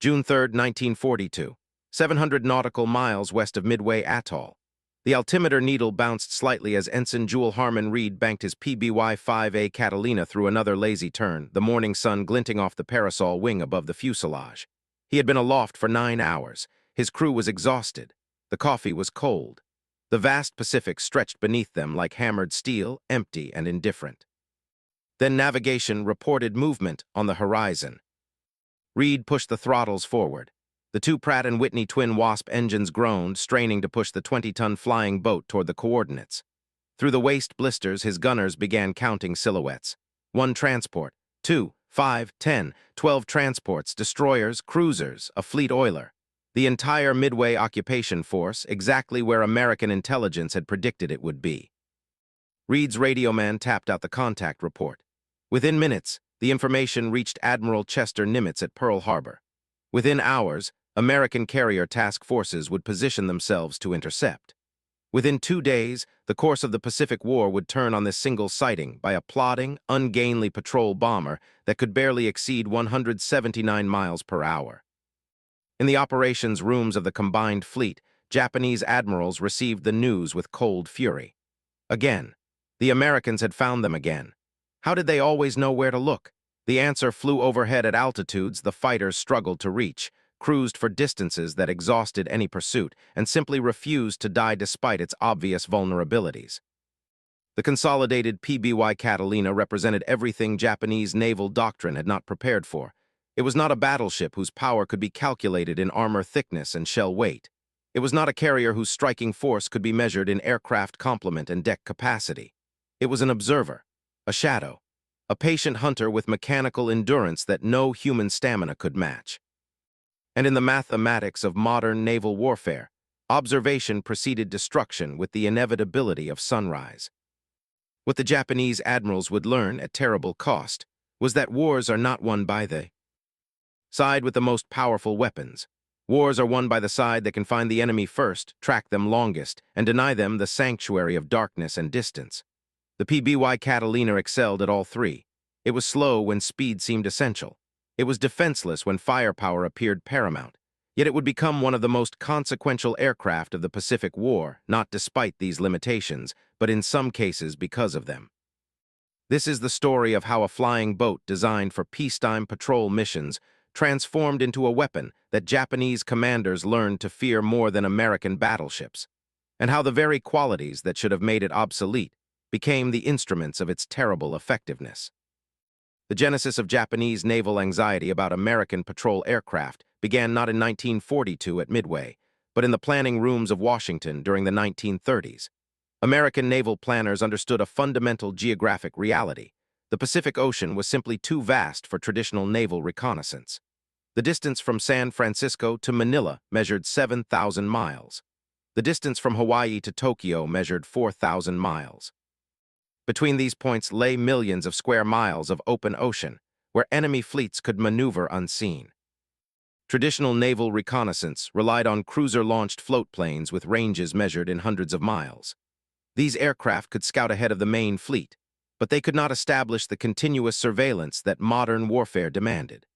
June 3, 1942, 700 nautical miles west of Midway Atoll. The altimeter needle bounced slightly as Ensign Jewel Harmon Reed banked his PBY Catalina through another lazy turn, the morning sun glinting off the parasol wing above the fuselage. He had been aloft for 9 hours. His crew was exhausted. The coffee was cold. The vast Pacific stretched beneath them like hammered steel, empty and indifferent. Then navigation reported movement on the horizon. Reed pushed the throttles forward. The two Pratt & Whitney twin Wasp engines groaned, straining to push the 20-ton flying boat toward the coordinates. Through the waste blisters, his gunners began counting silhouettes. 1 transport, 2, 5, 10, 12 transports, destroyers, cruisers, a fleet oiler. The entire Midway occupation force, exactly where American intelligence had predicted it would be. Reed's radioman tapped out the contact report. Within minutes, the information reached Admiral Chester Nimitz at Pearl Harbor. Within hours, American carrier task forces would position themselves to intercept. Within 2 days, the course of the Pacific War would turn on this single sighting by a plodding, ungainly patrol bomber that could barely exceed 179 miles per hour. In the operations rooms of the combined fleet, Japanese admirals received the news with cold fury. Again, the Americans had found them again. How did they always know where to look? The answer flew overhead at altitudes the fighters struggled to reach, cruised for distances that exhausted any pursuit, and simply refused to die despite its obvious vulnerabilities. The consolidated PBY Catalina represented everything Japanese naval doctrine had not prepared for. It was not a battleship whose power could be calculated in armor thickness and shell weight. It was not a carrier whose striking force could be measured in aircraft complement and deck capacity. It was an observer, a shadow, a patient hunter with mechanical endurance that no human stamina could match. And in the mathematics of modern naval warfare, observation preceded destruction with the inevitability of sunrise. What the Japanese admirals would learn at terrible cost was that wars are not won by the side with the most powerful weapons. Wars are won by the side that can find the enemy first, track them longest, and deny them the sanctuary of darkness and distance. The PBY Catalina excelled at all three. It was slow when speed seemed essential. It was defenseless when firepower appeared paramount. Yet it would become one of the most consequential aircraft of the Pacific War, not despite these limitations, but in some cases because of them. This is the story of how a flying boat designed for peacetime patrol missions transformed into a weapon that Japanese commanders learned to fear more than American battleships, and how the very qualities that should have made it obsolete became the instruments of its terrible effectiveness. The genesis of Japanese naval anxiety about American patrol aircraft began not in 1942 at Midway, but in the planning rooms of Washington during the 1930s. American naval planners understood a fundamental geographic reality. The Pacific Ocean was simply too vast for traditional naval reconnaissance. The distance from San Francisco to Manila measured 7,000 miles. The distance from Hawaii to Tokyo measured 4,000 miles. Between these points lay millions of square miles of open ocean, where enemy fleets could maneuver unseen. Traditional naval reconnaissance relied on cruiser-launched float planes with ranges measured in hundreds of miles. These aircraft could scout ahead of the main fleet, but they could not establish the continuous surveillance that modern warfare demanded.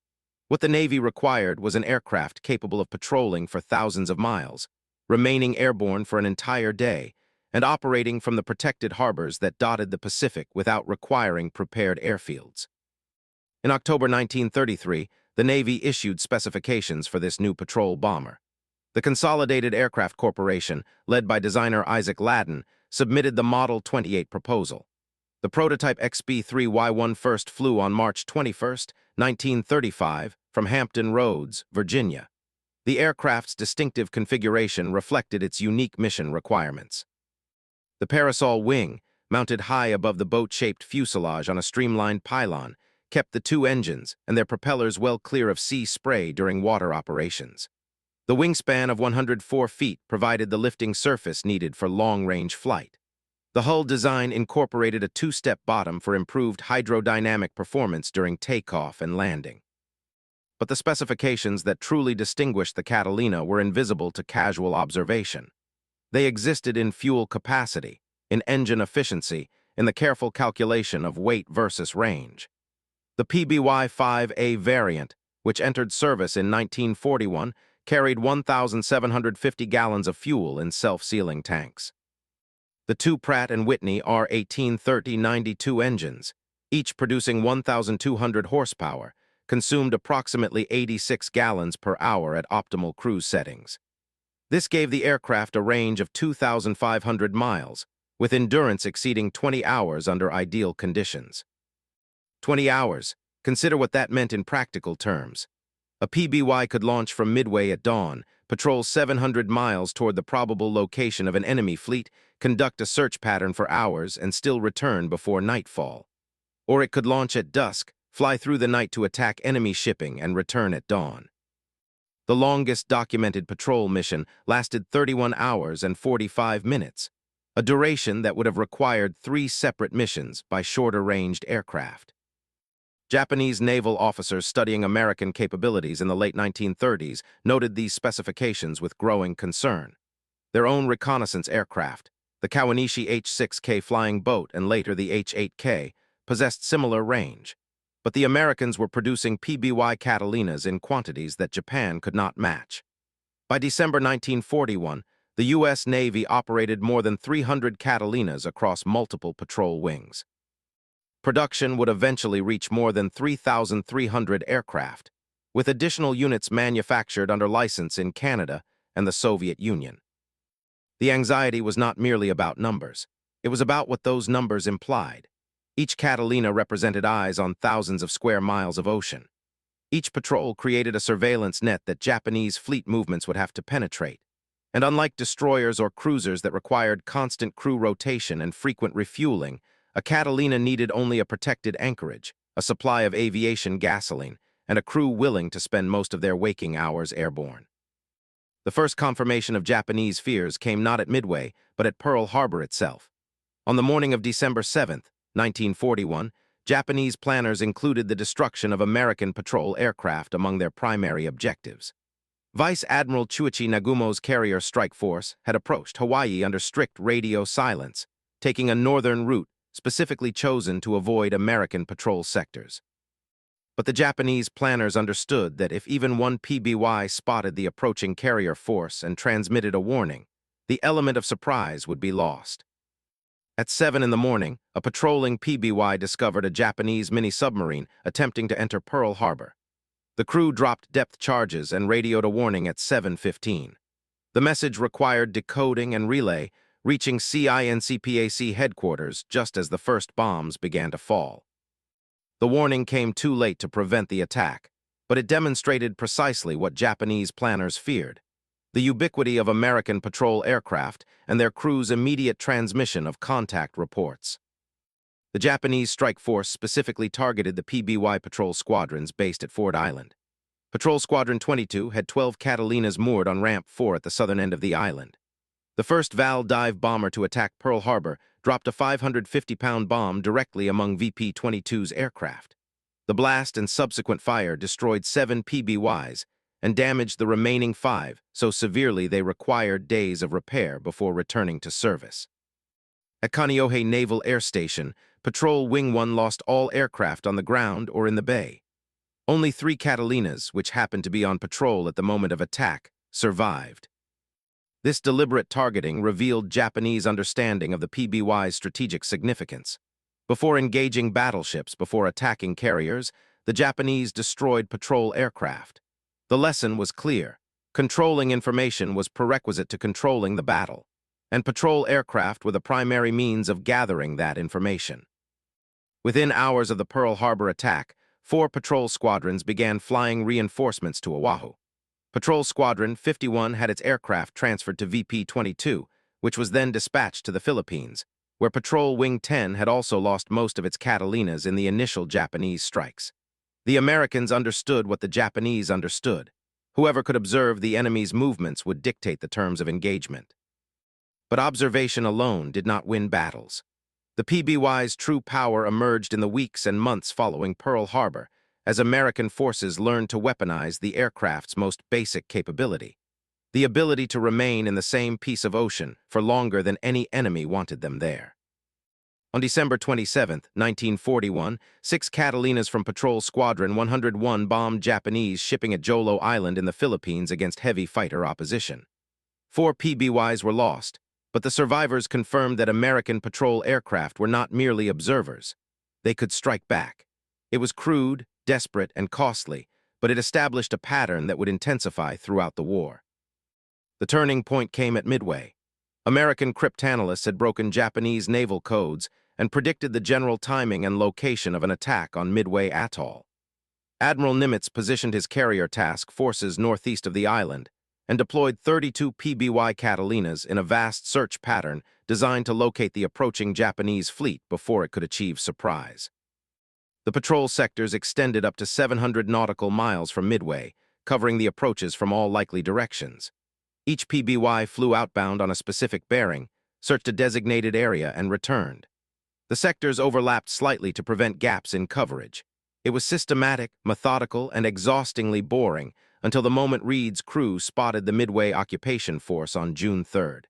What the Navy required was an aircraft capable of patrolling for thousands of miles, remaining airborne for an entire day, and operating from the protected harbors that dotted the Pacific without requiring prepared airfields. In October 1933, the Navy issued specifications for this new patrol bomber. The Consolidated Aircraft Corporation, led by designer Isaac Ladden, submitted the Model 28 proposal. The prototype XB-3Y1 first flew on March 21, 1935, from Hampton Roads, Virginia. The aircraft's distinctive configuration reflected its unique mission requirements. The parasol wing, mounted high above the boat-shaped fuselage on a streamlined pylon, kept the two engines and their propellers well clear of sea spray during water operations. The wingspan of 104 feet provided the lifting surface needed for long-range flight. The hull design incorporated a two-step bottom for improved hydrodynamic performance during takeoff and landing. But the specifications that truly distinguished the Catalina were invisible to casual observation. They existed in fuel capacity, in engine efficiency, in the careful calculation of weight versus range. The PBY-5A variant, which entered service in 1941, carried 1,750 gallons of fuel in self-sealing tanks. The two Pratt & Whitney R1830-92 engines, each producing 1,200 horsepower, consumed approximately 86 gallons per hour at optimal cruise settings. This gave the aircraft a range of 2,500 miles, with endurance exceeding 20 hours under ideal conditions. 20 hours. Consider what that meant in practical terms. A PBY could launch from Midway at dawn, patrol 700 miles toward the probable location of an enemy fleet, conduct a search pattern for hours, and still return before nightfall. Or it could launch at dusk, fly through the night to attack enemy shipping, and return at dawn. The longest documented patrol mission lasted 31 hours and 45 minutes, a duration that would have required 3 separate missions by shorter-ranged aircraft. Japanese naval officers studying American capabilities in the late 1930s noted these specifications with growing concern. Their own reconnaissance aircraft, the Kawanishi H-6K flying boat and later the H-8K, possessed similar range, but the Americans were producing PBY Catalinas in quantities that Japan could not match. By December 1941, the U.S. Navy operated more than 300 Catalinas across multiple patrol wings. Production would eventually reach more than 3,300 aircraft, with additional units manufactured under license in Canada and the Soviet Union. The anxiety was not merely about numbers. It was about what those numbers implied. Each Catalina represented eyes on thousands of square miles of ocean. Each patrol created a surveillance net that Japanese fleet movements would have to penetrate. And unlike destroyers or cruisers that required constant crew rotation and frequent refueling, a Catalina needed only a protected anchorage, a supply of aviation gasoline, and a crew willing to spend most of their waking hours airborne. The first confirmation of Japanese fears came not at Midway, but at Pearl Harbor itself. On the morning of December 7, 1941, Japanese planners included the destruction of American patrol aircraft among their primary objectives. Vice Admiral Chuichi Nagumo's carrier strike force had approached Hawaii under strict radio silence, taking a northern route specifically chosen to avoid American patrol sectors. But the Japanese planners understood that if even one PBY spotted the approaching carrier force and transmitted a warning, the element of surprise would be lost. At 7 in the morning, a patrolling PBY discovered a Japanese mini-submarine attempting to enter Pearl Harbor. The crew dropped depth charges and radioed a warning at 7:15. The message required decoding and relay, reaching CINCPAC headquarters just as the first bombs began to fall. The warning came too late to prevent the attack, but it demonstrated precisely what Japanese planners feared: the ubiquity of American patrol aircraft and their crews' immediate transmission of contact reports. The Japanese strike force specifically targeted the PBY patrol squadrons based at Ford Island. Patrol Squadron 22 had 12 Catalinas moored on Ramp 4 at the southern end of the island. The first VAL dive bomber to attack Pearl Harbor dropped a 550-pound bomb directly among VP-22's aircraft. The blast and subsequent fire destroyed 7 PBYs and damaged the remaining 5 so severely they required days of repair before returning to service. At Kaneohe Naval Air Station, Patrol Wing 1 lost all aircraft on the ground or in the bay. Only 3 Catalinas, which happened to be on patrol at the moment of attack, survived. This deliberate targeting revealed Japanese understanding of the PBY's strategic significance. Before engaging battleships, before attacking carriers, the Japanese destroyed patrol aircraft. The lesson was clear. Controlling information was prerequisite to controlling the battle, and patrol aircraft were the primary means of gathering that information. Within hours of the Pearl Harbor attack, 4 patrol squadrons began flying reinforcements to Oahu. Patrol Squadron 51 had its aircraft transferred to VP-22, which was then dispatched to the Philippines, where Patrol Wing 10 had also lost most of its Catalinas in the initial Japanese strikes. The Americans understood what the Japanese understood. Whoever could observe the enemy's movements would dictate the terms of engagement. But observation alone did not win battles. The PBY's true power emerged in the weeks and months following Pearl Harbor, as American forces learned to weaponize the aircraft's most basic capability: the ability to remain in the same piece of ocean for longer than any enemy wanted them there. On December 27, 1941, 6 Catalinas from Patrol Squadron 101 bombed Japanese shipping at Jolo Island in the Philippines against heavy fighter opposition. 4 PBYs were lost, but the survivors confirmed that American patrol aircraft were not merely observers. They could strike back. It was crude, desperate, and costly, but it established a pattern that would intensify throughout the war. The turning point came at Midway. American cryptanalysts had broken Japanese naval codes and predicted the general timing and location of an attack on Midway Atoll. Admiral Nimitz positioned his carrier task forces northeast of the island and deployed 32 PBY Catalinas in a vast search pattern designed to locate the approaching Japanese fleet before it could achieve surprise. The patrol sectors extended up to 700 nautical miles from Midway, covering the approaches from all likely directions. Each PBY flew outbound on a specific bearing, searched a designated area, and returned. The sectors overlapped slightly to prevent gaps in coverage. It was systematic, methodical, and exhaustingly boring until the moment Reed's crew spotted the Midway occupation force on June 3rd.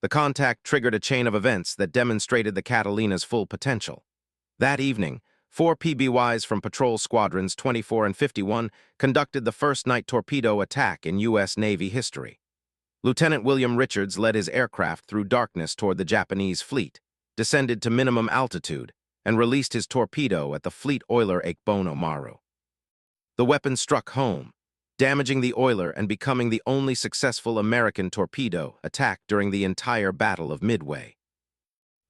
The contact triggered a chain of events that demonstrated the Catalina's full potential. That evening, 4 PBYs from Patrol Squadrons 24 and 51 conducted the first night torpedo attack in U.S. Navy history. Lieutenant William Richards led his aircraft through darkness toward the Japanese fleet, descended to minimum altitude, and released his torpedo at the fleet oiler Akebono Maru. The weapon struck home, damaging the oiler and becoming the only successful American torpedo attack during the entire Battle of Midway.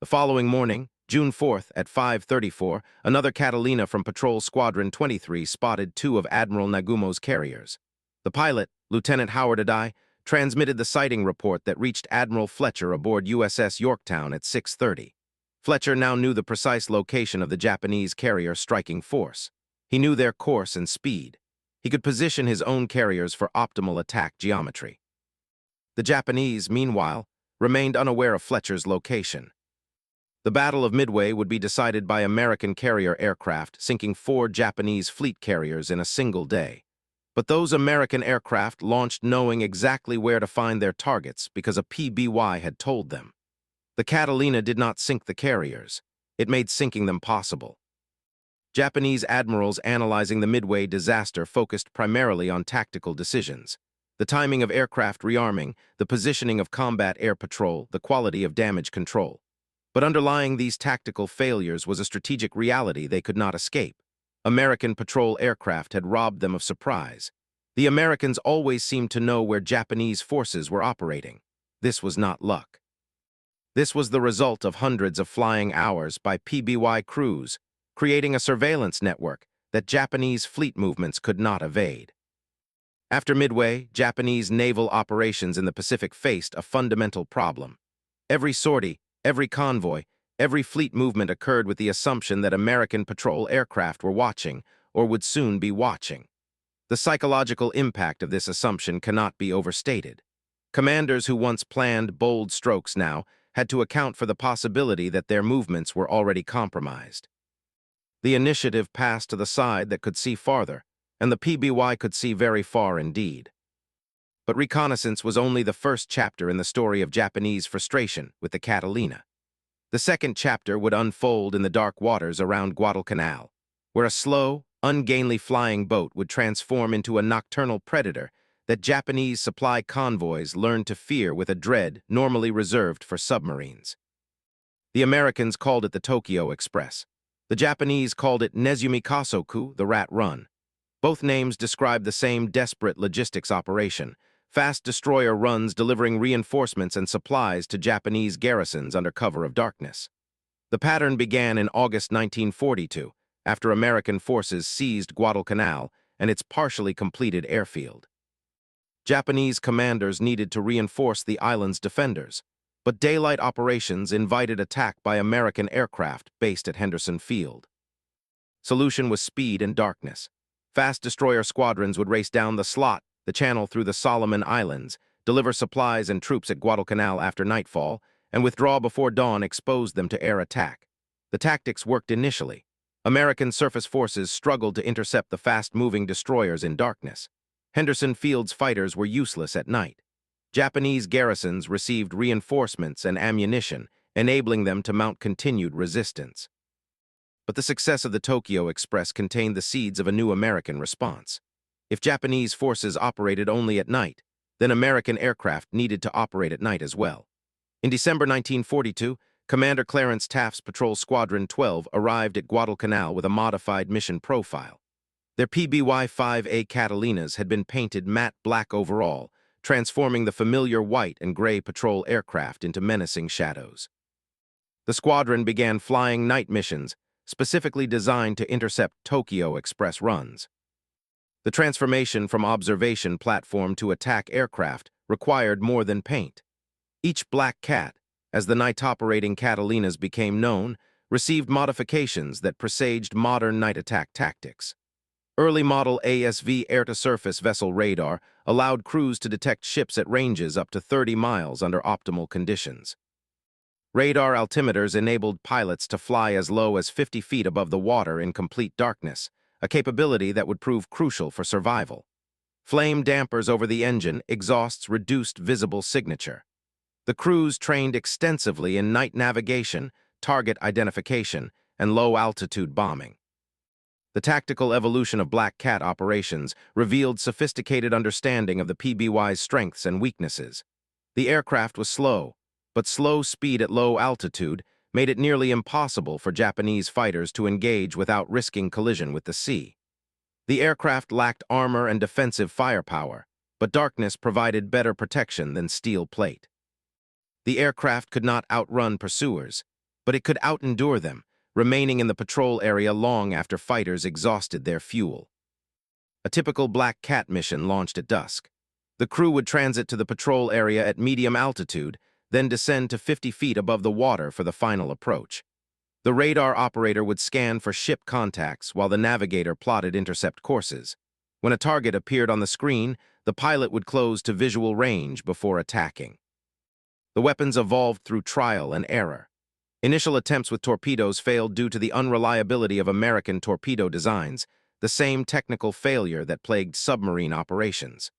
The following morning, June 4th at 5:34, another Catalina from Patrol Squadron 23 spotted 2 of Admiral Nagumo's carriers. The pilot, Lieutenant Howard Adai, transmitted the sighting report that reached Admiral Fletcher aboard USS Yorktown at 6:30. Fletcher now knew the precise location of the Japanese carrier striking force. He knew their course and speed. He could position his own carriers for optimal attack geometry. The Japanese, meanwhile, remained unaware of Fletcher's location. The Battle of Midway would be decided by American carrier aircraft sinking 4 Japanese fleet carriers in a single day. But those American aircraft launched knowing exactly where to find their targets because a PBY had told them. The Catalina did not sink the carriers. It made sinking them possible. Japanese admirals analyzing the Midway disaster focused primarily on tactical decisions: the timing of aircraft rearming, the positioning of combat air patrol, the quality of damage control. But underlying these tactical failures was a strategic reality they could not escape. American patrol aircraft had robbed them of surprise. The Americans always seemed to know where Japanese forces were operating. This was not luck. This was the result of hundreds of flying hours by PBY crews, creating a surveillance network that Japanese fleet movements could not evade. After Midway, Japanese naval operations in the Pacific faced a fundamental problem. Every sortie, every convoy, every fleet movement occurred with the assumption that American patrol aircraft were watching or would soon be watching. The psychological impact of this assumption cannot be overstated. Commanders who once planned bold strokes now had to account for the possibility that their movements were already compromised. The initiative passed to the side that could see farther, and the PBY could see very far indeed. But reconnaissance was only the first chapter in the story of Japanese frustration with the Catalina. The second chapter would unfold in the dark waters around Guadalcanal, where a slow, ungainly flying boat would transform into a nocturnal predator that Japanese supply convoys learned to fear with a dread normally reserved for submarines. The Americans called it the Tokyo Express. The Japanese called it Nezumi Kasoku, the Rat Run. Both names describe the same desperate logistics operation: fast destroyer runs delivering reinforcements and supplies to Japanese garrisons under cover of darkness. The pattern began in August 1942, after American forces seized Guadalcanal and its partially completed airfield. Japanese commanders needed to reinforce the island's defenders, but daylight operations invited attack by American aircraft based at Henderson Field. Solution was speed and darkness. Fast destroyer squadrons would race down the slot, the channel through the Solomon Islands, deliver supplies and troops at Guadalcanal after nightfall, and withdraw before dawn exposed them to air attack. The tactics worked initially. American surface forces struggled to intercept the fast-moving destroyers in darkness. Henderson Field's fighters were useless at night. Japanese garrisons received reinforcements and ammunition, enabling them to mount continued resistance. But the success of the Tokyo Express contained the seeds of a new American response. If Japanese forces operated only at night, then American aircraft needed to operate at night as well. In December 1942, Commander Clarence Taft's Patrol Squadron 12 arrived at Guadalcanal with a modified mission profile. Their PBY 5A Catalinas had been painted matte black overall, transforming the familiar white and gray patrol aircraft into menacing shadows. The squadron began flying night missions, specifically designed to intercept Tokyo Express runs. The transformation from observation platform to attack aircraft required more than paint. Each Black Cat, as the night-operating Catalinas became known, received modifications that presaged modern night attack tactics. Early model ASV air-to-surface vessel radar allowed crews to detect ships at ranges up to 30 miles under optimal conditions. Radar altimeters enabled pilots to fly as low as 50 feet above the water in complete darkness, a capability that would prove crucial for survival. Flame dampers over the engine exhausts reduced visible signature. The crews trained extensively in night navigation, target identification, and low-altitude bombing. The tactical evolution of Black Cat operations revealed sophisticated understanding of the PBY's strengths and weaknesses. The aircraft was slow, but slow speed at low altitude made it nearly impossible for Japanese fighters to engage without risking collision with the sea. The aircraft lacked armor and defensive firepower, but darkness provided better protection than steel plate. The aircraft could not outrun pursuers, but it could outendure them, remaining in the patrol area long after fighters exhausted their fuel. A typical Black Cat mission launched at dusk. The crew would transit to the patrol area at medium altitude, then descend to 50 feet above the water for the final approach. The radar operator would scan for ship contacts while the navigator plotted intercept courses. When a target appeared on the screen, the pilot would close to visual range before attacking. The weapons evolved through trial and error. Initial attempts with torpedoes failed due to the unreliability of American torpedo designs, the same technical failure that plagued submarine operations.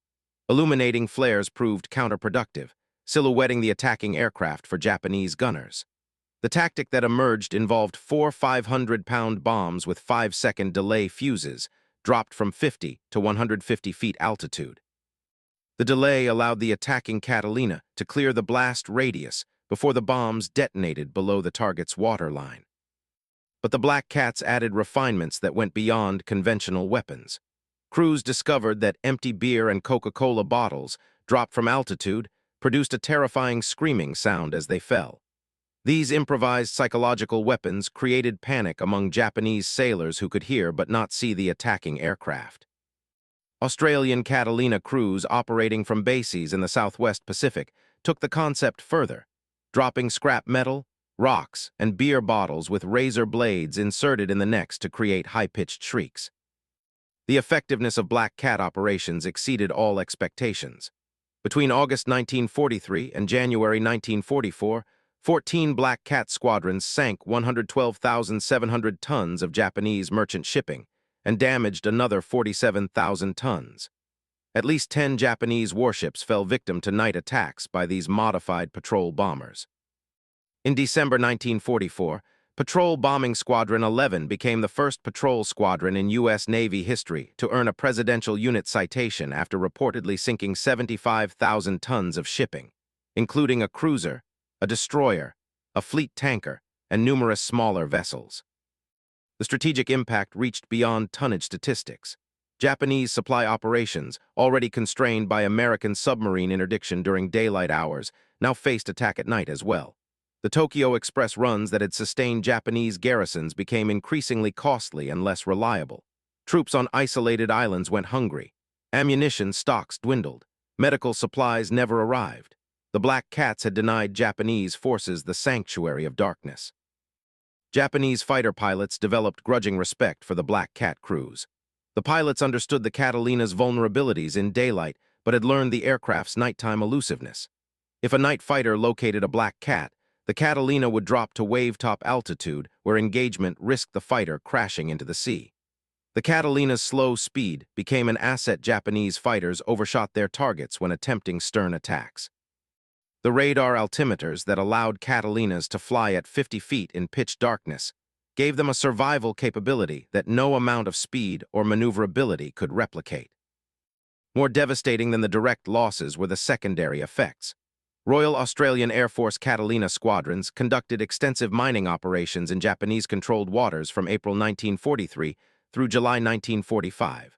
Illuminating flares proved counterproductive, silhouetting the attacking aircraft for Japanese gunners. The tactic that emerged involved 4 500-pound bombs with 5-second delay fuses, dropped from 50 to 150 feet altitude. The delay allowed the attacking Catalina to clear the blast radius before the bombs detonated below the target's waterline. But the Black Cats added refinements that went beyond conventional weapons. Crews discovered that empty beer and Coca-Cola bottles, dropped from altitude, produced a terrifying screaming sound as they fell. These improvised psychological weapons created panic among Japanese sailors who could hear but not see the attacking aircraft. Australian Catalina crews operating from bases in the Southwest Pacific took the concept further, dropping scrap metal, rocks, and beer bottles with razor blades inserted in the necks to create high-pitched shrieks. The effectiveness of Black Cat operations exceeded all expectations. Between August 1943 and January 1944, 14 Black Cat squadrons sank 112,700 tons of Japanese merchant shipping and damaged another 47,000 tons. At least 10 Japanese warships fell victim to night attacks by these modified patrol bombers. In December 1944, Patrol Bombing Squadron 11 became the first patrol squadron in U.S. Navy history to earn a Presidential Unit citation after reportedly sinking 75,000 tons of shipping, including a cruiser, a destroyer, a fleet tanker, and numerous smaller vessels. The strategic impact reached beyond tonnage statistics. Japanese supply operations, already constrained by American submarine interdiction during daylight hours, now faced attack at night as well. The Tokyo Express runs that had sustained Japanese garrisons became increasingly costly and less reliable. Troops on isolated islands went hungry. Ammunition stocks dwindled. Medical supplies never arrived. The Black Cats had denied Japanese forces the sanctuary of darkness. Japanese fighter pilots developed grudging respect for the Black Cat crews. The pilots understood the Catalina's vulnerabilities in daylight, but had learned the aircraft's nighttime elusiveness. If a night fighter located a Black Cat, the Catalina would drop to wave-top altitude, where engagement risked the fighter crashing into the sea. The Catalina's slow speed became an asset Japanese fighters overshot their targets when attempting stern attacks. The radar altimeters that allowed Catalinas to fly at 50 feet in pitch darkness gave them a survival capability that no amount of speed or maneuverability could replicate. More devastating than the direct losses were the secondary effects. Royal Australian Air Force Catalina squadrons conducted extensive mining operations in Japanese-controlled waters from April 1943 through July 1945.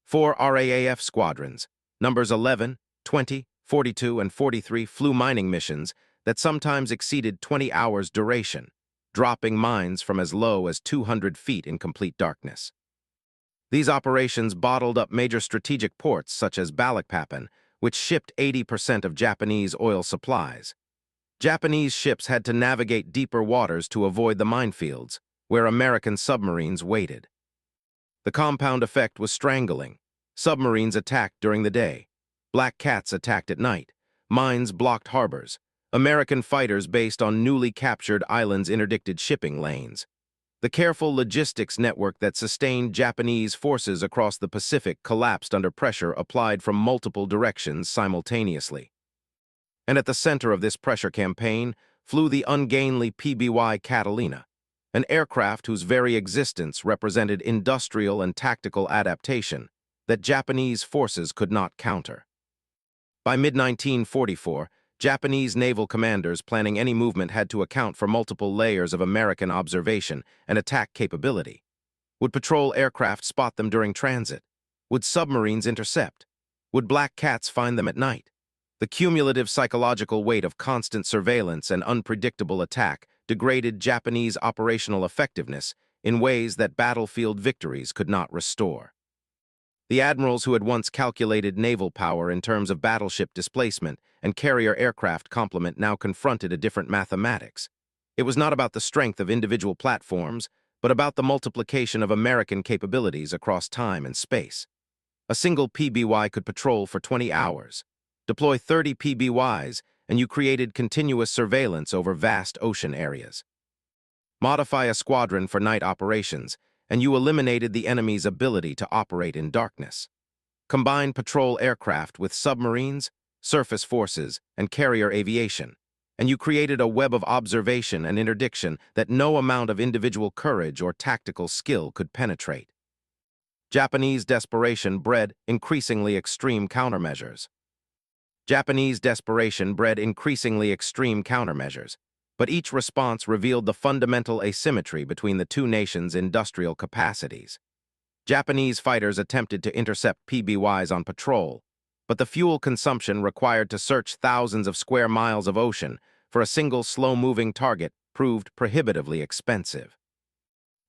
4 RAAF squadrons, numbers 11, 20, 42, and 43, flew mining missions that sometimes exceeded 20 hours duration, dropping mines from as low as 200 feet in complete darkness. These operations bottled up major strategic ports such as Balikpapan, which shipped 80% of Japanese oil supplies. Japanese ships had to navigate deeper waters to avoid the minefields, where American submarines waited. The compound effect was strangling. Submarines attacked during the day. Black cats attacked at night. Mines blocked harbors. American fighters based on newly captured islands interdicted shipping lanes. The careful logistics network that sustained Japanese forces across the Pacific collapsed under pressure applied from multiple directions simultaneously. And at the center of this pressure campaign flew the ungainly PBY Catalina, an aircraft whose very existence represented industrial and tactical adaptation that Japanese forces could not counter. By mid-1944, Japanese naval commanders planning any movement had to account for multiple layers of American observation and attack capability. Would patrol aircraft spot them during transit? Would submarines intercept? Would black cats find them at night? The cumulative psychological weight of constant surveillance and unpredictable attack degraded Japanese operational effectiveness in ways that battlefield victories could not restore. The admirals who had once calculated naval power in terms of battleship displacement and carrier aircraft complement now confronted a different mathematics. It was not about the strength of individual platforms, but about the multiplication of American capabilities across time and space. A single PBY could patrol for 20 hours. Deploy 30 PBYs, and you created continuous surveillance over vast ocean areas. Modify a squadron for night operations, and you eliminated the enemy's ability to operate in darkness. Combine patrol aircraft with submarines, surface forces, and carrier aviation, and you created a web of observation and interdiction that no amount of individual courage or tactical skill could penetrate. Japanese desperation bred increasingly extreme countermeasures. Japanese desperation bred increasingly extreme countermeasures, but each response revealed the fundamental asymmetry between the two nations' industrial capacities. Japanese fighters attempted to intercept PBYs on patrol, but the fuel consumption required to search thousands of square miles of ocean for a single slow-moving target proved prohibitively expensive.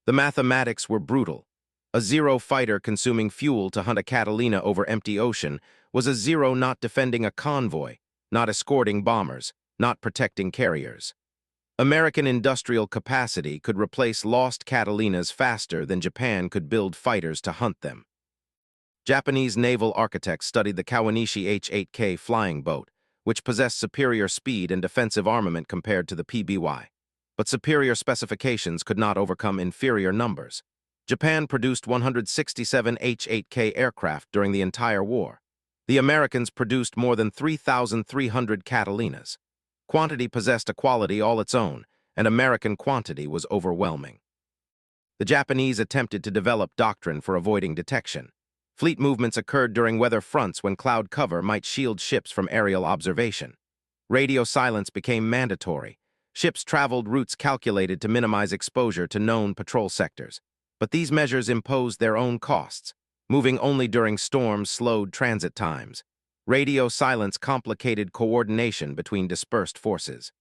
The mathematics were brutal. A Zero fighter consuming fuel to hunt a Catalina over empty ocean was a Zero not defending a convoy, not escorting bombers, not protecting carriers. American industrial capacity could replace lost Catalinas faster than Japan could build fighters to hunt them. Japanese naval architects studied the Kawanishi H-8K flying boat, which possessed superior speed and defensive armament compared to the PBY. But superior specifications could not overcome inferior numbers. Japan produced 167 H-8K aircraft during the entire war. The Americans produced more than 3,300 Catalinas. Quantity possessed a quality all its own, and American quantity was overwhelming. The Japanese attempted to develop doctrine for avoiding detection. Fleet movements occurred during weather fronts when cloud cover might shield ships from aerial observation. Radio silence became mandatory. Ships traveled routes calculated to minimize exposure to known patrol sectors. But these measures imposed their own costs. Moving only during storms slowed transit times. Radio silence complicated coordination between dispersed forces.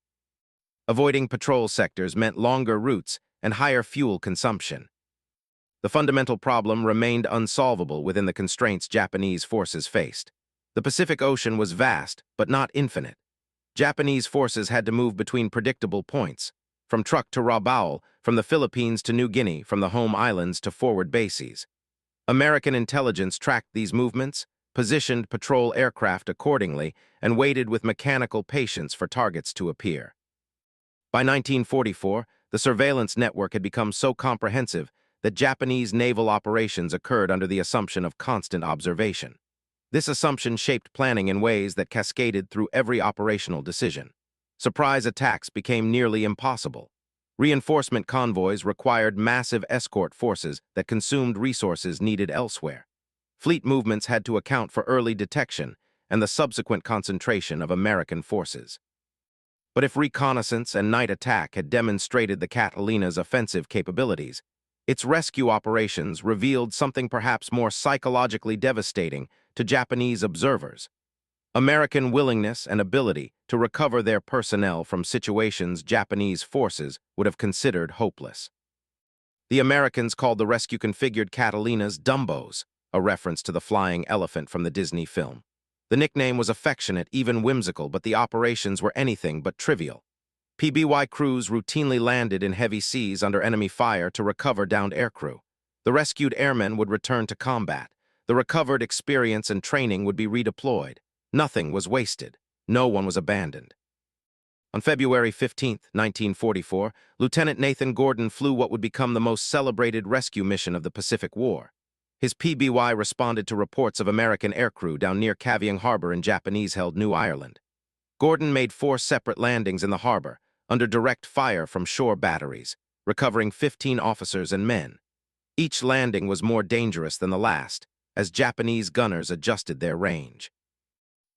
Avoiding patrol sectors meant longer routes and higher fuel consumption. The fundamental problem remained unsolvable within the constraints Japanese forces faced. The Pacific Ocean was vast, but not infinite. Japanese forces had to move between predictable points, from Truk to Rabaul, from the Philippines to New Guinea, from the home islands to forward bases. American intelligence tracked these movements, positioned patrol aircraft accordingly, and waited with mechanical patience for targets to appear. By 1944, the surveillance network had become so comprehensive that Japanese naval operations occurred under the assumption of constant observation. This assumption shaped planning in ways that cascaded through every operational decision. Surprise attacks became nearly impossible. Reinforcement convoys required massive escort forces that consumed resources needed elsewhere. Fleet movements had to account for early detection and the subsequent concentration of American forces. But if reconnaissance and night attack had demonstrated the Catalina's offensive capabilities, its rescue operations revealed something perhaps more psychologically devastating to Japanese observers: American willingness and ability to recover their personnel from situations Japanese forces would have considered hopeless. The Americans called the rescue-configured Catalinas Dumbos, a reference to the flying elephant from the Disney film. The nickname was affectionate, even whimsical, but the operations were anything but trivial. PBY crews routinely landed in heavy seas under enemy fire to recover downed aircrew. The rescued airmen would return to combat. The recovered experience and training would be redeployed. Nothing was wasted. No one was abandoned. On February 15, 1944, Lieutenant Nathan Gordon flew what would become the most celebrated rescue mission of the Pacific War. His PBY responded to reports of American aircrew down near Kavieng Harbor in Japanese-held New Ireland. Gordon made 4 separate landings in the harbor, under direct fire from shore batteries, recovering 15 officers and men. Each landing was more dangerous than the last, as Japanese gunners adjusted their range.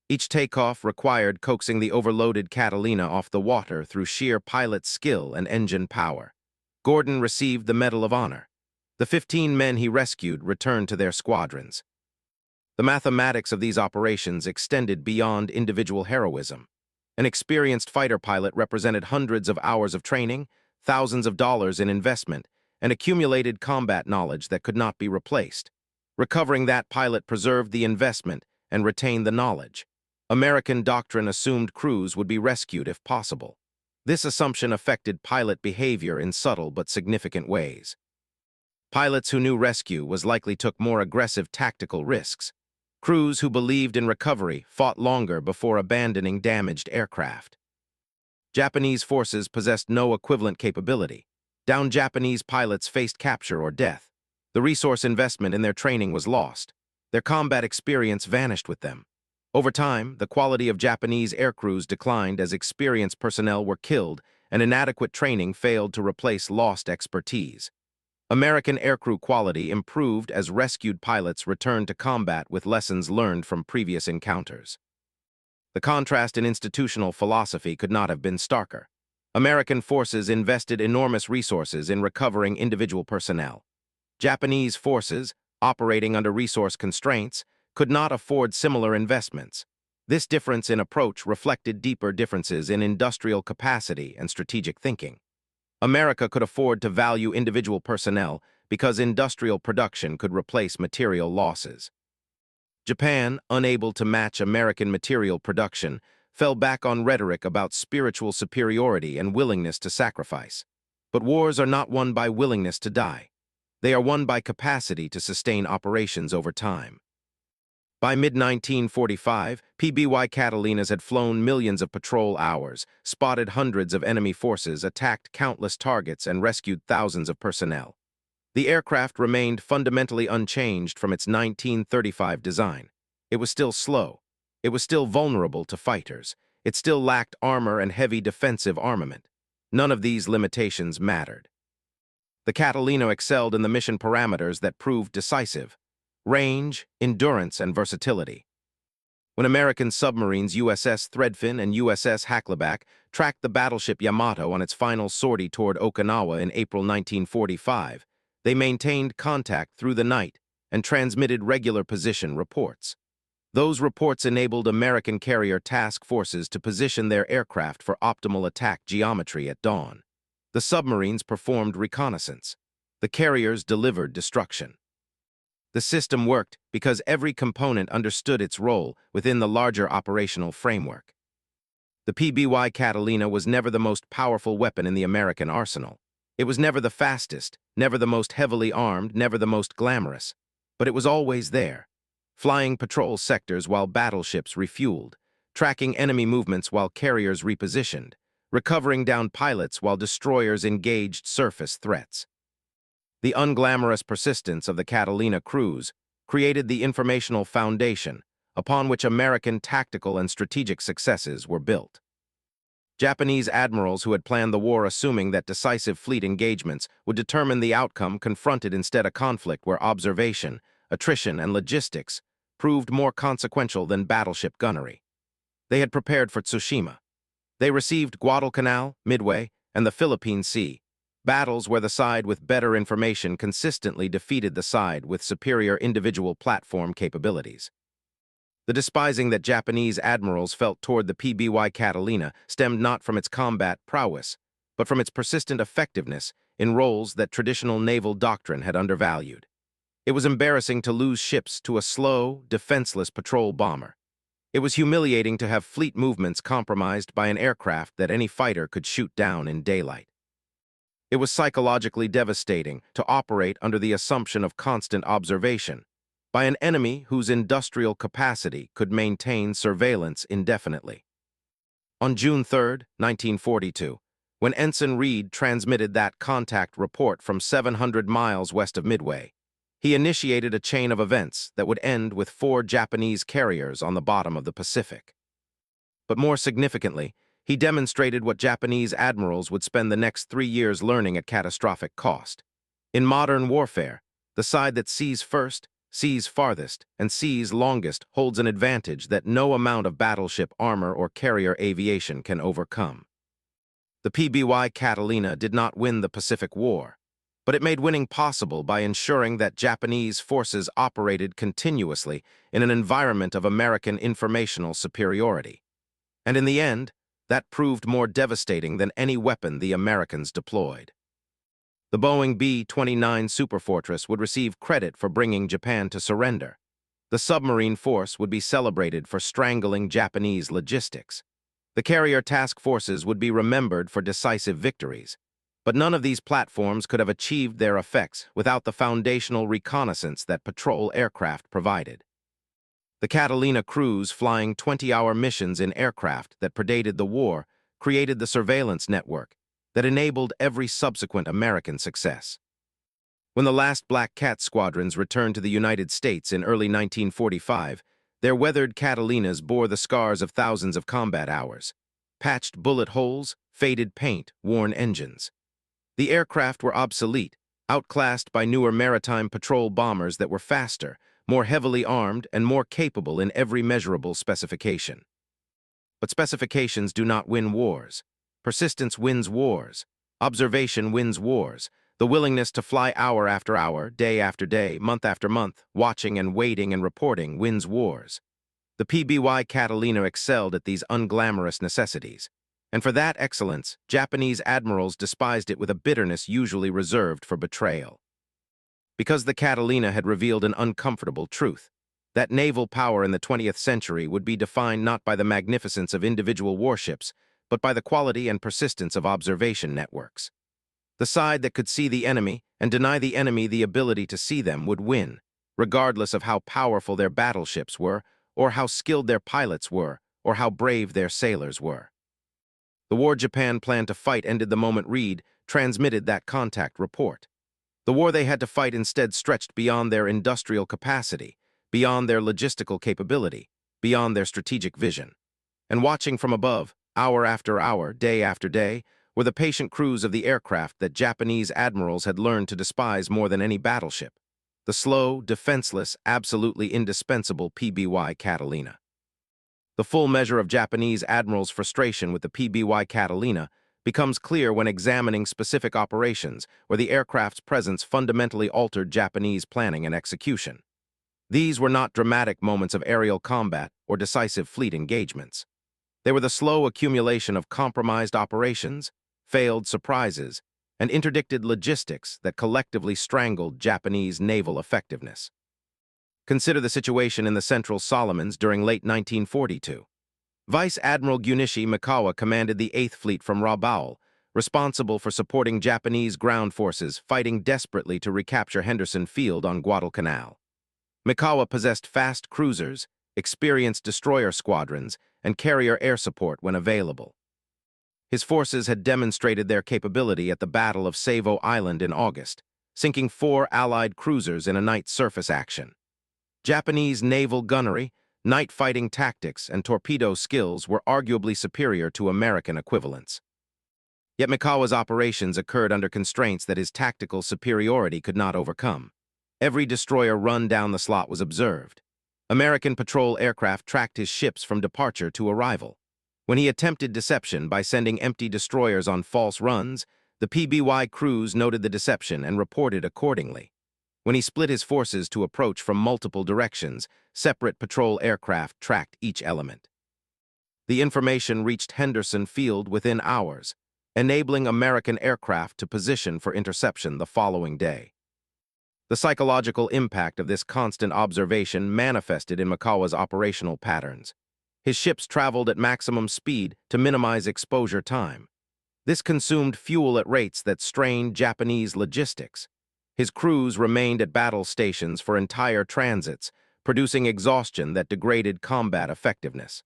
Each takeoff required coaxing the overloaded Catalina off the water through sheer pilot skill and engine power. Gordon received the Medal of Honor. The 15 men he rescued returned to their squadrons. The mathematics of these operations extended beyond individual heroism. An experienced fighter pilot represented hundreds of hours of training, thousands of dollars in investment, and accumulated combat knowledge that could not be replaced. Recovering that pilot preserved the investment and retained the knowledge. American doctrine assumed crews would be rescued if possible. This assumption affected pilot behavior in subtle but significant ways. Pilots who knew rescue was likely took more aggressive tactical risks. Crews who believed in recovery fought longer before abandoning damaged aircraft. Japanese forces possessed no equivalent capability. Downed Japanese pilots faced capture or death. The resource investment in their training was lost. Their combat experience vanished with them. Over time, the quality of Japanese aircrews declined as experienced personnel were killed and inadequate training failed to replace lost expertise. American aircrew quality improved as rescued pilots returned to combat with lessons learned from previous encounters. The contrast in institutional philosophy could not have been starker. American forces invested enormous resources in recovering individual personnel. Japanese forces, operating under resource constraints, could not afford similar investments. This difference in approach reflected deeper differences in industrial capacity and strategic thinking. America could afford to value individual personnel because industrial production could replace material losses. Japan, unable to match American material production, fell back on rhetoric about spiritual superiority and willingness to sacrifice. But wars are not won by willingness to die. They are won by capacity to sustain operations over time. By mid-1945, PBY Catalinas had flown millions of patrol hours, spotted hundreds of enemy forces, attacked countless targets, and rescued thousands of personnel. The aircraft remained fundamentally unchanged from its 1935 design. It was still slow. It was still vulnerable to fighters. It still lacked armor and heavy defensive armament. None of these limitations mattered. The Catalina excelled in the mission parameters that proved decisive: range, endurance, and versatility. When American submarines USS Threadfin and USS Hackleback tracked the battleship Yamato on its final sortie toward Okinawa in April 1945, they maintained contact through the night and transmitted regular position reports. Those reports enabled American carrier task forces to position their aircraft for optimal attack geometry at dawn. The submarines performed reconnaissance. The carriers delivered destruction. The system worked because every component understood its role within the larger operational framework. The PBY Catalina was never the most powerful weapon in the American arsenal. It was never the fastest, never the most heavily armed, never the most glamorous. But it was always there, flying patrol sectors while battleships refueled, tracking enemy movements while carriers repositioned, recovering downed pilots while destroyers engaged surface threats. The unglamorous persistence of the Catalina crews created the informational foundation, upon which American tactical and strategic successes were built. Japanese admirals who had planned the war assuming that decisive fleet engagements would determine the outcome confronted instead a conflict where observation, attrition, and logistics proved more consequential than battleship gunnery. They had prepared for Tsushima. They received Guadalcanal, Midway, and the Philippine Sea, battles where the side with better information consistently defeated the side with superior individual platform capabilities. The despising that Japanese admirals felt toward the PBY Catalina stemmed not from its combat prowess, but from its persistent effectiveness in roles that traditional naval doctrine had undervalued. It was embarrassing to lose ships to a slow, defenseless patrol bomber. It was humiliating to have fleet movements compromised by an aircraft that any fighter could shoot down in daylight. It was psychologically devastating to operate under the assumption of constant observation by an enemy whose industrial capacity could maintain surveillance indefinitely. On June 3, 1942, when Ensign Reed transmitted that contact report from 700 miles west of Midway, he initiated a chain of events that would end with 4 Japanese carriers on the bottom of the Pacific. But more significantly, he demonstrated what Japanese admirals would spend the next 3 years learning at catastrophic cost. In modern warfare, the side that sees first, sees farthest, and sees longest holds an advantage that no amount of battleship armor or carrier aviation can overcome. The PBY Catalina did not win the Pacific War, but it made winning possible by ensuring that Japanese forces operated continuously in an environment of American informational superiority. And in the end, that proved more devastating than any weapon the Americans deployed. The Boeing B-29 Superfortress would receive credit for bringing Japan to surrender. The submarine force would be celebrated for strangling Japanese logistics. The carrier task forces would be remembered for decisive victories. But none of these platforms could have achieved their effects without the foundational reconnaissance that patrol aircraft provided. The Catalina crews flying 20-hour missions in aircraft that predated the war created the surveillance network that enabled every subsequent American success. When the last Black Cat squadrons returned to the United States in early 1945, their weathered Catalinas bore the scars of thousands of combat hours, patched bullet holes, faded paint, worn engines. The aircraft were obsolete, outclassed by newer maritime patrol bombers that were faster, more heavily armed, and more capable in every measurable specification. But specifications do not win wars. Persistence wins wars. Observation wins wars. The willingness to fly hour after hour, day after day, month after month, watching and waiting and reporting wins wars. The PBY Catalina excelled at these unglamorous necessities. And for that excellence, Japanese admirals despised it with a bitterness usually reserved for betrayal. Because the Catalina had revealed an uncomfortable truth, that naval power in the 20th century would be defined not by the magnificence of individual warships, but by the quality and persistence of observation networks. The side that could see the enemy and deny the enemy the ability to see them would win, regardless of how powerful their battleships were, or how skilled their pilots were, or how brave their sailors were. The war Japan planned to fight ended the moment Reed transmitted that contact report. The war they had to fight instead stretched beyond their industrial capacity, beyond their logistical capability, beyond their strategic vision. And watching from above, hour after hour, day after day, were the patient crews of the aircraft that Japanese admirals had learned to despise more than any battleship, the slow, defenseless, absolutely indispensable PBY Catalina. The full measure of Japanese admirals' frustration with the PBY Catalina becomes clear when examining specific operations where the aircraft's presence fundamentally altered Japanese planning and execution. These were not dramatic moments of aerial combat or decisive fleet engagements. They were the slow accumulation of compromised operations, failed surprises, and interdicted logistics that collectively strangled Japanese naval effectiveness. Consider the situation in the Central Solomons during late 1942. Vice Admiral Junichi Mikawa commanded the 8th Fleet from Rabaul, responsible for supporting Japanese ground forces fighting desperately to recapture Henderson Field on Guadalcanal. Mikawa possessed fast cruisers, experienced destroyer squadrons, and carrier air support when available. His forces had demonstrated their capability at the Battle of Savo Island in August, sinking 4 Allied cruisers in a night surface action. Japanese naval gunnery, night fighting tactics and torpedo skills were arguably superior to American equivalents. Yet Mikawa's operations occurred under constraints that his tactical superiority could not overcome. Every destroyer run down the slot was observed. American patrol aircraft tracked his ships from departure to arrival. When he attempted deception by sending empty destroyers on false runs, the PBY crews noted the deception and reported accordingly. When he split his forces to approach from multiple directions, separate patrol aircraft tracked each element. The information reached Henderson Field within hours, enabling American aircraft to position for interception the following day. The psychological impact of this constant observation manifested in Mikawa's operational patterns. His ships traveled at maximum speed to minimize exposure time. This consumed fuel at rates that strained Japanese logistics. His crews remained at battle stations for entire transits, producing exhaustion that degraded combat effectiveness.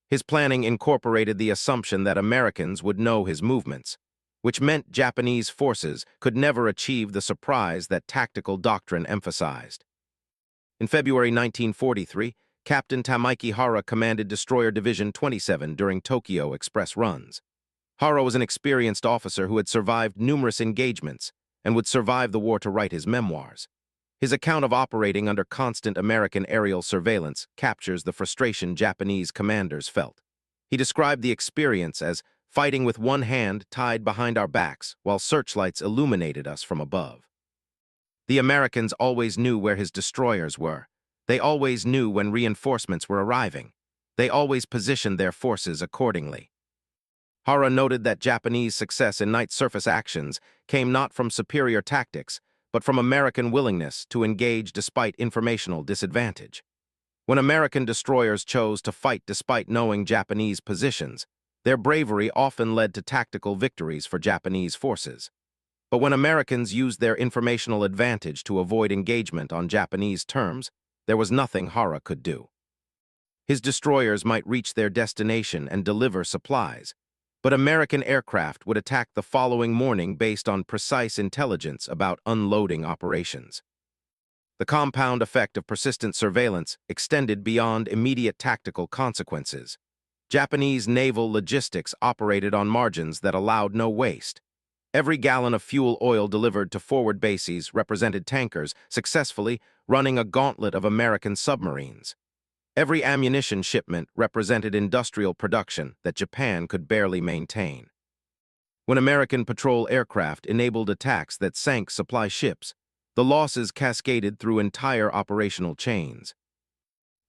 His planning incorporated the assumption that Americans would know his movements, which meant Japanese forces could never achieve the surprise that tactical doctrine emphasized. In February 1943, Captain Tamaiki Hara commanded Destroyer Division 27 during Tokyo Express runs. Hara was an experienced officer who had survived numerous engagements and would survive the war to write his memoirs. His account of operating under constant American aerial surveillance captures the frustration Japanese commanders felt. He described the experience as fighting with one hand tied behind our backs while searchlights illuminated us from above. The Americans always knew where his destroyers were. They always knew when reinforcements were arriving. They always positioned their forces accordingly. Hara noted that Japanese success in night surface actions came not from superior tactics, but from American willingness to engage despite informational disadvantage. When American destroyers chose to fight despite knowing Japanese positions, their bravery often led to tactical victories for Japanese forces. But when Americans used their informational advantage to avoid engagement on Japanese terms, there was nothing Hara could do. His destroyers might reach their destination and deliver supplies, but American aircraft would attack the following morning based on precise intelligence about unloading operations. The compound effect of persistent surveillance extended beyond immediate tactical consequences. Japanese naval logistics operated on margins that allowed no waste. Every gallon of fuel oil delivered to forward bases represented tankers successfully running a gauntlet of American submarines. Every ammunition shipment represented industrial production that Japan could barely maintain. When American patrol aircraft enabled attacks that sank supply ships, the losses cascaded through entire operational chains.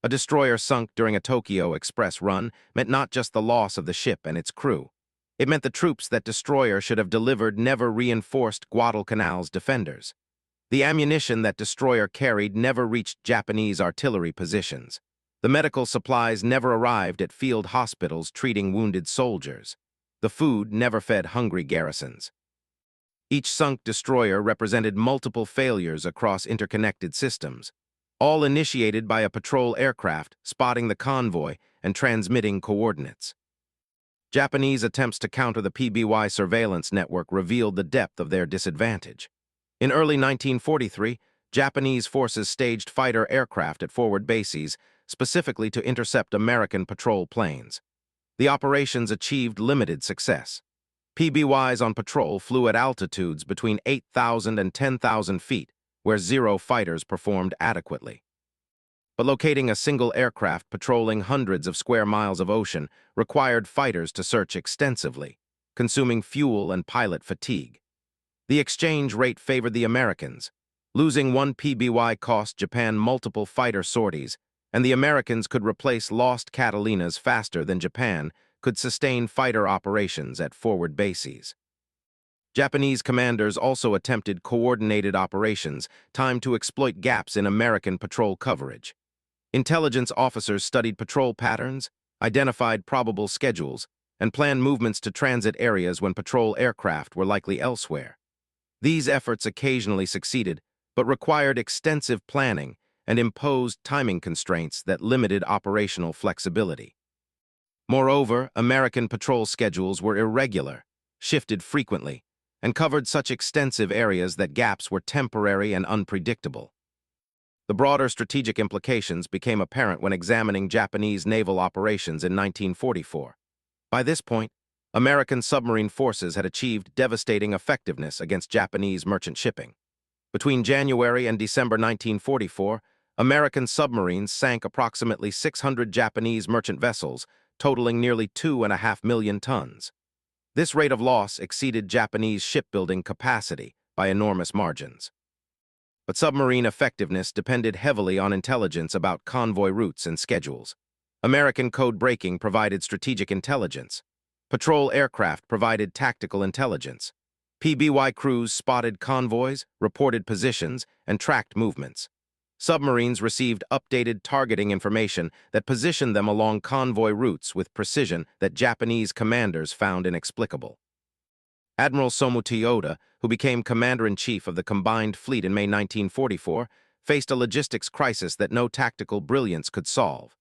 A destroyer sunk during a Tokyo Express run meant not just the loss of the ship and its crew. It meant the troops that destroyer should have delivered never reinforced Guadalcanal's defenders. The ammunition that destroyer carried never reached Japanese artillery positions. The medical supplies never arrived at field hospitals treating wounded soldiers. The food never fed hungry garrisons. Each sunk destroyer represented multiple failures across interconnected systems, all initiated by a patrol aircraft spotting the convoy and transmitting coordinates. Japanese attempts to counter the PBY surveillance network revealed the depth of their disadvantage. In early 1943, Japanese forces staged fighter aircraft at forward bases, specifically to intercept American patrol planes. The operations achieved limited success. PBYs on patrol flew at altitudes between 8,000 and 10,000 feet, where Zero fighters performed adequately. But locating a single aircraft patrolling hundreds of square miles of ocean required fighters to search extensively, consuming fuel and pilot fatigue. The exchange rate favored the Americans. Losing one PBY cost Japan multiple fighter sorties, and the Americans could replace lost Catalinas faster than Japan could sustain fighter operations at forward bases. Japanese commanders also attempted coordinated operations, timed to exploit gaps in American patrol coverage. Intelligence officers studied patrol patterns, identified probable schedules, and planned movements to transit areas when patrol aircraft were likely elsewhere. These efforts occasionally succeeded, but required extensive planning and imposed timing constraints that limited operational flexibility. Moreover, American patrol schedules were irregular, shifted frequently, and covered such extensive areas that gaps were temporary and unpredictable. The broader strategic implications became apparent when examining Japanese naval operations in 1944. By this point, American submarine forces had achieved devastating effectiveness against Japanese merchant shipping. Between January and December 1944, American submarines sank approximately 600 Japanese merchant vessels, totaling nearly 2.5 million tons. This rate of loss exceeded Japanese shipbuilding capacity by enormous margins. But submarine effectiveness depended heavily on intelligence about convoy routes and schedules. American code breaking provided strategic intelligence. Patrol aircraft provided tactical intelligence. PBY crews spotted convoys, reported positions, and tracked movements. Submarines received updated targeting information that positioned them along convoy routes with precision that Japanese commanders found inexplicable. Admiral Somu Toyoda, who became Commander-in-Chief of the Combined Fleet in May 1944, faced a logistics crisis that no tactical brilliance could solve.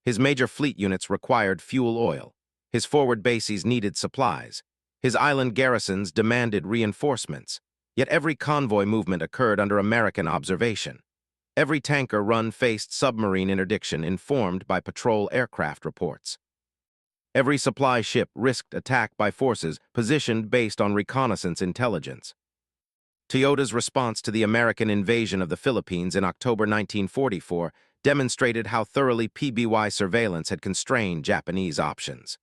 His major fleet units required fuel oil. His forward bases needed supplies. His island garrisons demanded reinforcements. Yet every convoy movement occurred under American observation. Every tanker run faced submarine interdiction informed by patrol aircraft reports. Every supply ship risked attack by forces positioned based on reconnaissance intelligence. Toyoda's response to the American invasion of the Philippines in October 1944 demonstrated how thoroughly PBY surveillance had constrained Japanese options.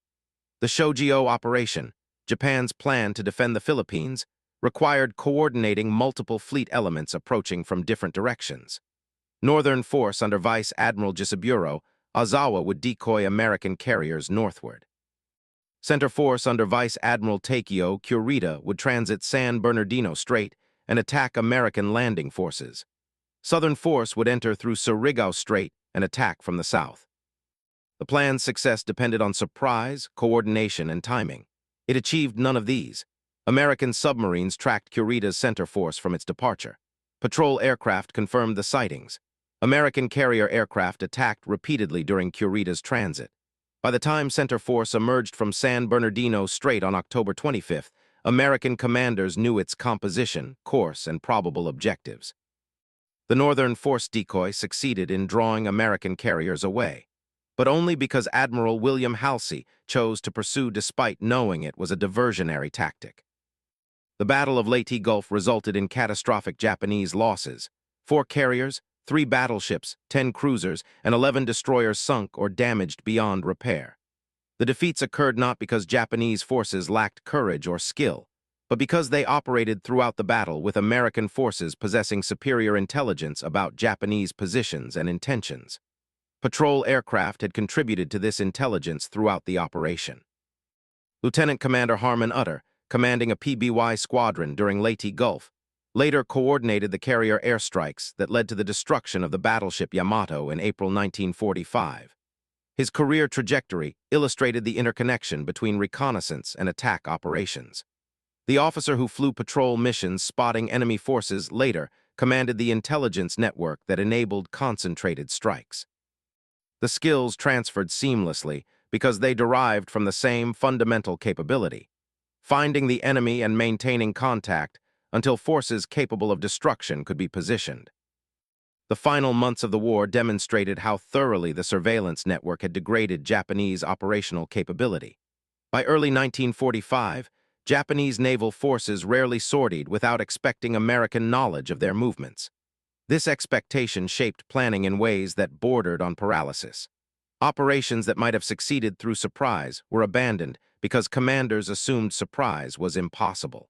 The Shogyo operation, Japan's plan to defend the Philippines, required coordinating multiple fleet elements approaching from different directions. Northern Force under Vice Admiral Gisaburo, Ozawa would decoy American carriers northward. Center Force under Vice Admiral Takeo Kurita would transit San Bernardino Strait and attack American landing forces. Southern Force would enter through Surigao Strait and attack from the south. The plan's success depended on surprise, coordination, and timing. It achieved none of these. American submarines tracked Kurita's center force from its departure. Patrol aircraft confirmed the sightings. American carrier aircraft attacked repeatedly during Kurita's transit. By the time Center Force emerged from San Bernardino Strait on October 25th, American commanders knew its composition, course, and probable objectives. The Northern Force decoy succeeded in drawing American carriers away, but only because Admiral William Halsey chose to pursue despite knowing it was a diversionary tactic. The Battle of Leyte Gulf resulted in catastrophic Japanese losses. 4 carriers, 3 battleships, 10 cruisers, and 11 destroyers sunk or damaged beyond repair. The defeats occurred not because Japanese forces lacked courage or skill, but because they operated throughout the battle with American forces possessing superior intelligence about Japanese positions and intentions. Patrol aircraft had contributed to this intelligence throughout the operation. Lieutenant Commander Harmon Utter, commanding a PBY squadron during Leyte Gulf, later coordinated the carrier airstrikes that led to the destruction of the battleship Yamato in April 1945. His career trajectory illustrated the interconnection between reconnaissance and attack operations. The officer who flew patrol missions spotting enemy forces later commanded the intelligence network that enabled concentrated strikes. The skills transferred seamlessly because they derived from the same fundamental capability: finding the enemy and maintaining contact until forces capable of destruction could be positioned. The final months of the war demonstrated how thoroughly the surveillance network had degraded Japanese operational capability. By early 1945, Japanese naval forces rarely sortied without expecting American knowledge of their movements. This expectation shaped planning in ways that bordered on paralysis. Operations that might have succeeded through surprise were abandoned because commanders assumed surprise was impossible.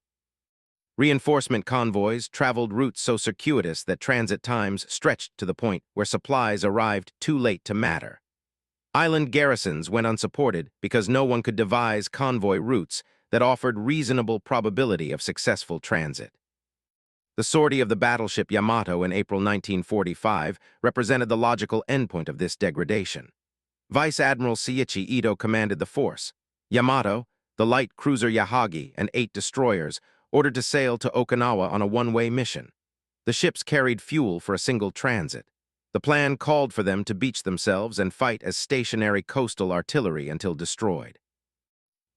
Reinforcement convoys traveled routes so circuitous that transit times stretched to the point where supplies arrived too late to matter. Island garrisons went unsupported because no one could devise convoy routes that offered reasonable probability of successful transit. The sortie of the battleship Yamato in April 1945 represented the logical endpoint of this degradation. Vice Admiral Seiichi Ito commanded the force. Yamato, the light cruiser Yahagi, and 8 destroyers ordered to sail to Okinawa on a one-way mission. The ships carried fuel for a single transit. The plan called for them to beach themselves and fight as stationary coastal artillery until destroyed.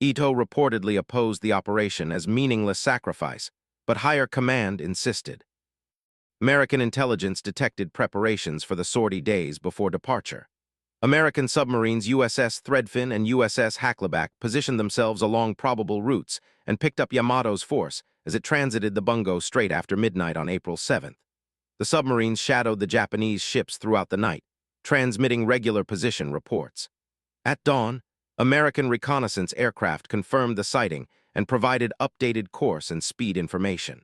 Ito reportedly opposed the operation as meaningless sacrifice, but higher command insisted. American intelligence detected preparations for the sortie days before departure. American submarines USS Threadfin and USS Hackleback positioned themselves along probable routes and picked up Yamato's force as it transited the Bungo Strait after midnight on April 7th. The submarines shadowed the Japanese ships throughout the night, transmitting regular position reports. At dawn, American reconnaissance aircraft confirmed the sighting and provided updated course and speed information.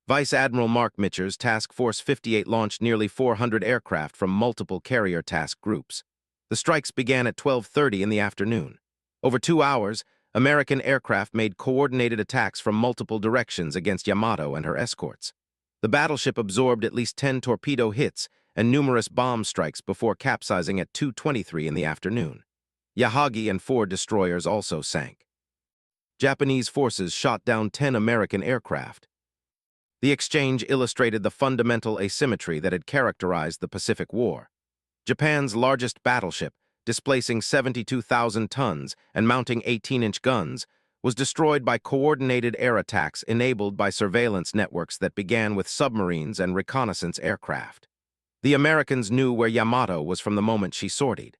Vice Admiral Mark Mitcher's Task Force 58 launched nearly 400 aircraft from multiple carrier task groups. The strikes began at 12:30 in the afternoon. Over 2 hours, American aircraft made coordinated attacks from multiple directions against Yamato and her escorts. The battleship absorbed at least 10 torpedo hits and numerous bomb strikes before capsizing at 2:23 in the afternoon. Yahagi and 4 destroyers also sank. Japanese forces shot down 10 American aircraft. The exchange illustrated the fundamental asymmetry that had characterized the Pacific War. Japan's largest battleship, displacing 72,000 tons and mounting 18-inch guns, was destroyed by coordinated air attacks enabled by surveillance networks that began with submarines and reconnaissance aircraft. The Americans knew where Yamato was from the moment she sortied.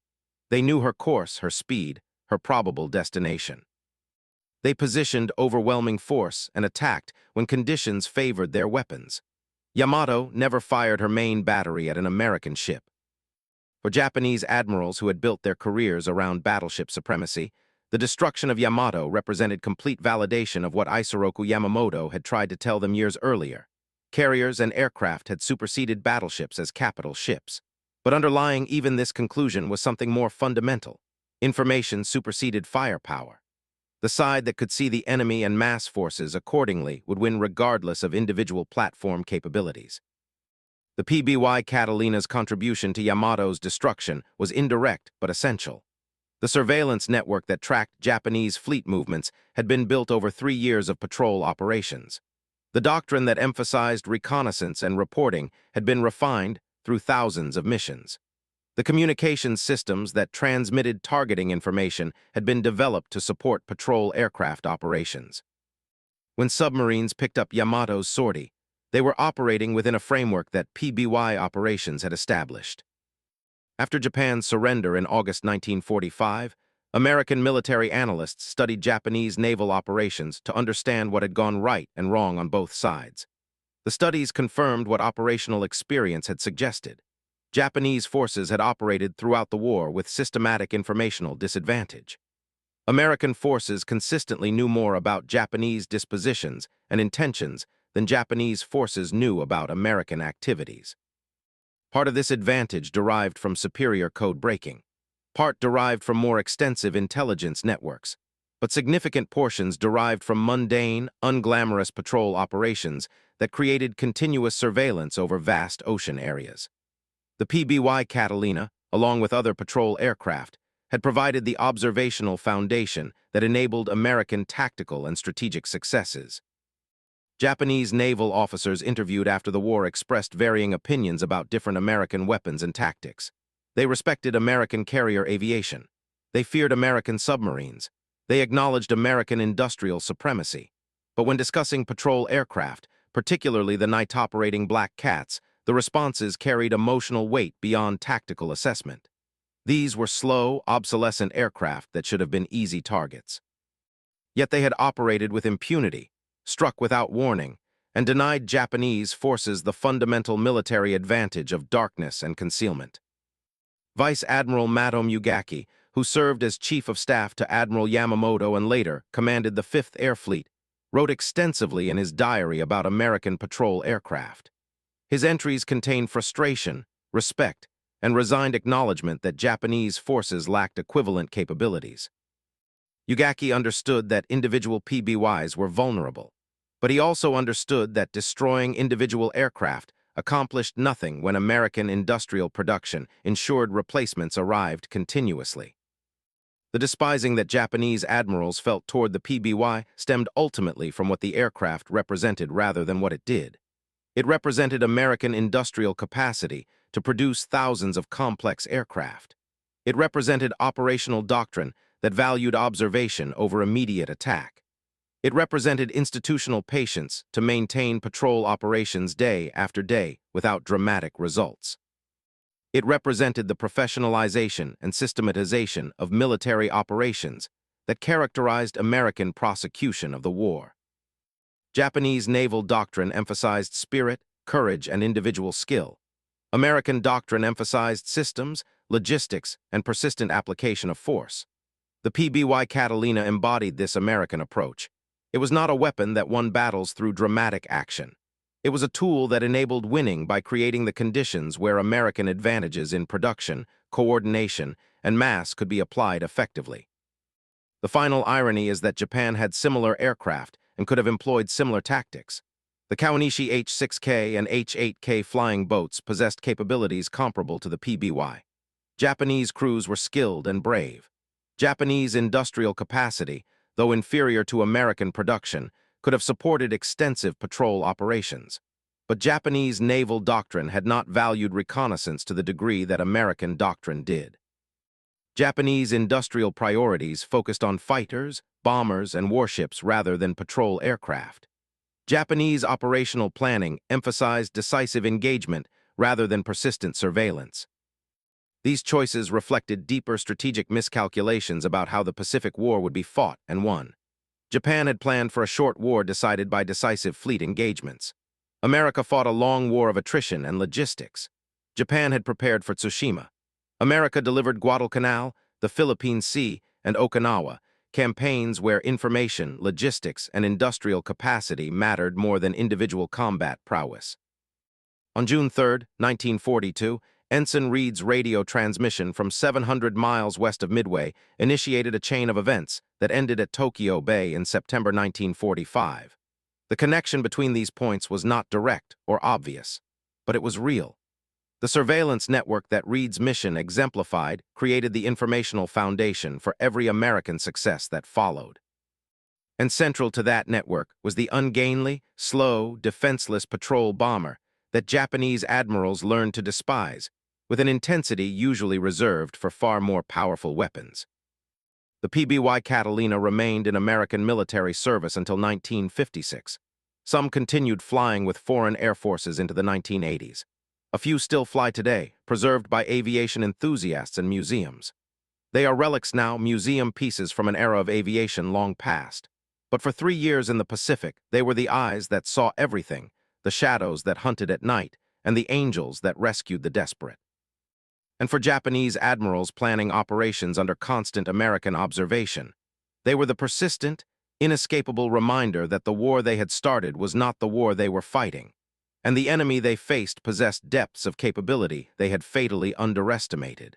They knew her course, her speed, her probable destination. They positioned overwhelming force and attacked when conditions favored their weapons. Yamato never fired her main battery at an American ship. For Japanese admirals who had built their careers around battleship supremacy, the destruction of Yamato represented complete validation of what Isoroku Yamamoto had tried to tell them years earlier. Carriers and aircraft had superseded battleships as capital ships. But underlying even this conclusion was something more fundamental. Information superseded firepower. The side that could see the enemy and mass forces accordingly would win regardless of individual platform capabilities. The PBY Catalina's contribution to Yamato's destruction was indirect but essential. The surveillance network that tracked Japanese fleet movements had been built over 3 years of patrol operations. The doctrine that emphasized reconnaissance and reporting had been refined through thousands of missions. The communications systems that transmitted targeting information had been developed to support patrol aircraft operations. When submarines picked up Yamato's sortie, they were operating within a framework that PBY operations had established. After Japan's surrender in August 1945, American military analysts studied Japanese naval operations to understand what had gone right and wrong on both sides. The studies confirmed what operational experience had suggested. Japanese forces had operated throughout the war with systematic informational disadvantage. American forces consistently knew more about Japanese dispositions and intentions than Japanese forces knew about American activities. Part of this advantage derived from superior code breaking. Part derived from more extensive intelligence networks, but significant portions derived from mundane, unglamorous patrol operations that created continuous surveillance over vast ocean areas. The PBY Catalina, along with other patrol aircraft, had provided the observational foundation that enabled American tactical and strategic successes. Japanese naval officers interviewed after the war expressed varying opinions about different American weapons and tactics. They respected American carrier aviation. They feared American submarines. They acknowledged American industrial supremacy. But when discussing patrol aircraft, particularly the night-operating Black Cats, the responses carried emotional weight beyond tactical assessment. These were slow, obsolescent aircraft that should have been easy targets. Yet they had operated with impunity, struck without warning, and denied Japanese forces the fundamental military advantage of darkness and concealment. Vice Admiral Madome Ugaki, who served as Chief of Staff to Admiral Yamamoto and later commanded the 5th Air Fleet, wrote extensively in his diary about American patrol aircraft. His entries contain frustration, respect, and resigned acknowledgement that Japanese forces lacked equivalent capabilities. Ugaki understood that individual PBYs were vulnerable, but he also understood that destroying individual aircraft accomplished nothing when American industrial production ensured replacements arrived continuously. The despising that Japanese admirals felt toward the PBY stemmed ultimately from what the aircraft represented rather than what it did. It represented American industrial capacity to produce thousands of complex aircraft. It represented operational doctrine that valued observation over immediate attack. It represented institutional patience to maintain patrol operations day after day without dramatic results. It represented the professionalization and systematization of military operations that characterized American prosecution of the war. Japanese naval doctrine emphasized spirit, courage, and individual skill. American doctrine emphasized systems, logistics, and persistent application of force. The PBY Catalina embodied this American approach. It was not a weapon that won battles through dramatic action. It was a tool that enabled winning by creating the conditions where American advantages in production, coordination, and mass could be applied effectively. The final irony is that Japan had similar aircraft and could have employed similar tactics. The Kawanishi H-6K and H-8K flying boats possessed capabilities comparable to the PBY. Japanese crews were skilled and brave. Japanese industrial capacity, though inferior to American production, could have supported extensive patrol operations. But Japanese naval doctrine had not valued reconnaissance to the degree that American doctrine did. Japanese industrial priorities focused on fighters, bombers, and warships rather than patrol aircraft. Japanese operational planning emphasized decisive engagement rather than persistent surveillance. These choices reflected deeper strategic miscalculations about how the Pacific War would be fought and won. Japan had planned for a short war decided by decisive fleet engagements. America fought a long war of attrition and logistics. Japan had prepared for Tsushima. America delivered Guadalcanal, the Philippine Sea, and Okinawa, campaigns where information, logistics, and industrial capacity mattered more than individual combat prowess. On June 3, 1942, Ensign Reed's radio transmission from 700 miles west of Midway initiated a chain of events that ended at Tokyo Bay in September 1945. The connection between these points was not direct or obvious, but it was real. The surveillance network that Reed's mission exemplified created the informational foundation for every American success that followed. And central to that network was the ungainly, slow, defenseless patrol bomber that Japanese admirals learned to despise, with an intensity usually reserved for far more powerful weapons. The PBY Catalina remained in American military service until 1956. Some continued flying with foreign air forces into the 1980s. A few still fly today, preserved by aviation enthusiasts and museums. They are relics now, museum pieces from an era of aviation long past. But for 3 years in the Pacific, they were the eyes that saw everything, the shadows that hunted at night, and the angels that rescued the desperate. And for Japanese admirals planning operations under constant American observation, they were the persistent, inescapable reminder that the war they had started was not the war they were fighting, and the enemy they faced possessed depths of capability they had fatally underestimated.